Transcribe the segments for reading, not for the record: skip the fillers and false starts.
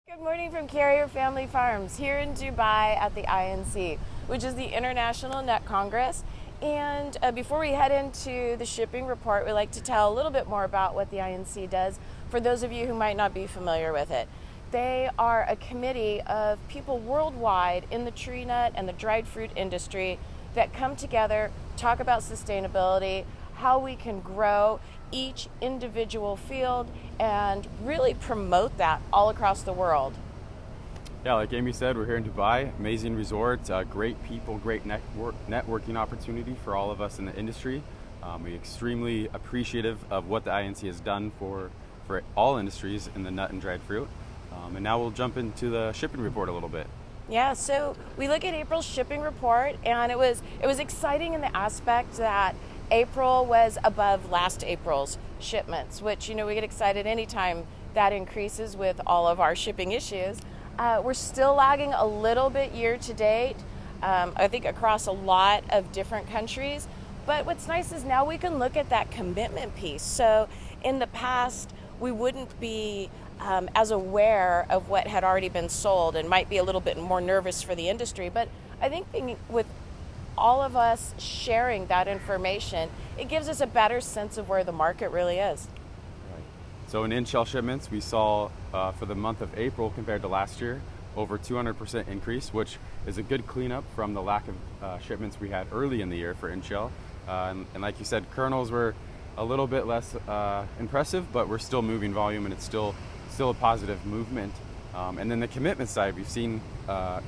Good morning from Carriere Family Farms here in Dubai at the INC, which is the International Nut Congress. And before we head into the shipping report, we'd like to tell a little bit more about what the INC does for those of you who might not be familiar with it. They are a committee of people worldwide in the tree nut and the dried fruit industry that come together, talk about sustainability, how we can grow each individual field and really promote that all across the world. Yeah, like Amy said, we're here in Dubai, amazing resort, great people, great networking opportunity for all of us in the industry. We're extremely appreciative of what the INC has done for all industries in the nut and dried fruit. And now we'll jump into the shipping report a little bit. Yeah, so we look at April's shipping report, and it was exciting in the aspect that April was above last April's shipments, which, we get excited anytime that increases with all of our shipping issues. We're still lagging a little bit year to date, I think across a lot of different countries. But what's nice is now we can look at that commitment piece. So in the past, we wouldn't be as aware of what had already been sold and might be a little bit more nervous for the industry. But I think with all of us sharing that information, it gives us a better sense of where the market really is. Right. So in in-shell shipments, we saw for the month of April compared to last year, over 200% increase, which is a good cleanup from the lack of shipments we had early in the year for in-shell. And like you said, kernels were a little bit less impressive, but we're still moving volume and it's still a positive movement. And then the commitment side, we've seen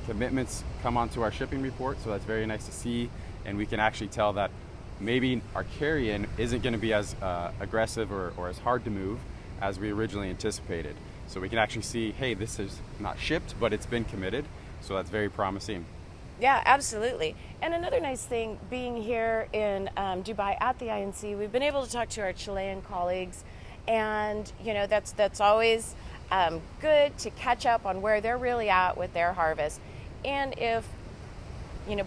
commitments come onto our shipping report, so that's very nice to see. And we can actually tell that maybe our carry-in isn't going to be as aggressive or as hard to move as we originally anticipated. So we can actually see, hey, this is not shipped, but it's been committed. So that's very promising. Yeah, absolutely. And another nice thing, being here in Dubai at the INC, we've been able to talk to our Chilean colleagues, and that's always good to catch up on where they're really at with their harvest. And if,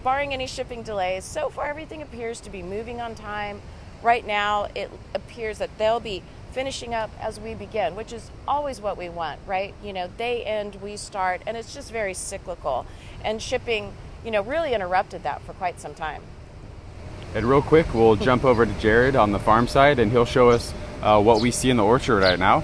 barring any shipping delays, so far everything appears to be moving on time. Right now, it appears that they'll be finishing up as we begin, which is always what we want, right? They end, we start, and it's just very cyclical. And shipping, really interrupted that for quite some time. And real quick, we'll jump over to Jared on the farm side, and he'll show us what we see in the orchard right now.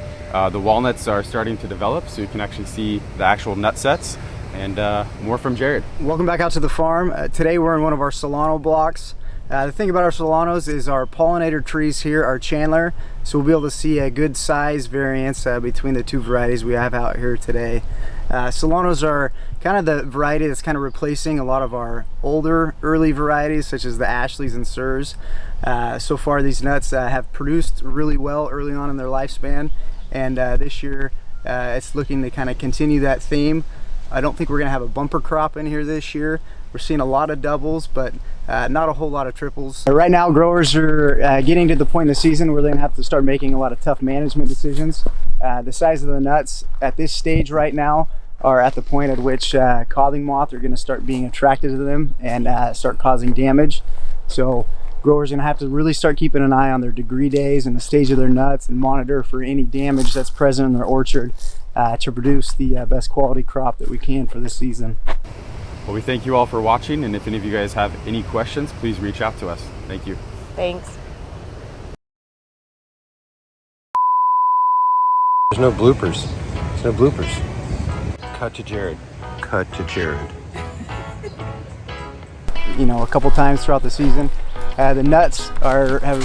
The walnuts are starting to develop, so you can actually see the actual nut sets. And more from Jared. Welcome back out to the farm. Today we're in one of our Solano blocks. The thing about our Solanos is our pollinator trees here are Chandler, so we'll be able to see a good size variance between the two varieties we have out here today. Solanos are kind of the variety that's kind of replacing a lot of our older early varieties such as the Ashleys and Surs. So far these nuts have produced really well early on in their lifespan, and this year it's looking to kind of continue that theme. I don't think we're going to have a bumper crop in here this year. We're seeing a lot of doubles, but not a whole lot of triples. Right now, growers are getting to the point in the season where they're going to have to start making a lot of tough management decisions. The size of the nuts at this stage right now are at the point at which codling moth are going to start being attracted to them and start causing damage. So growers are going to have to really start keeping an eye on their degree days and the stage of their nuts and monitor for any damage that's present in their orchard to produce the best quality crop that we can for this season. Well, we thank you all for watching, and if any of you guys have any questions, please reach out to us. Thank you. Thanks. There's no bloopers. There's no bloopers. Cut to Jared. Cut to Jared. A couple times throughout the season, the nuts have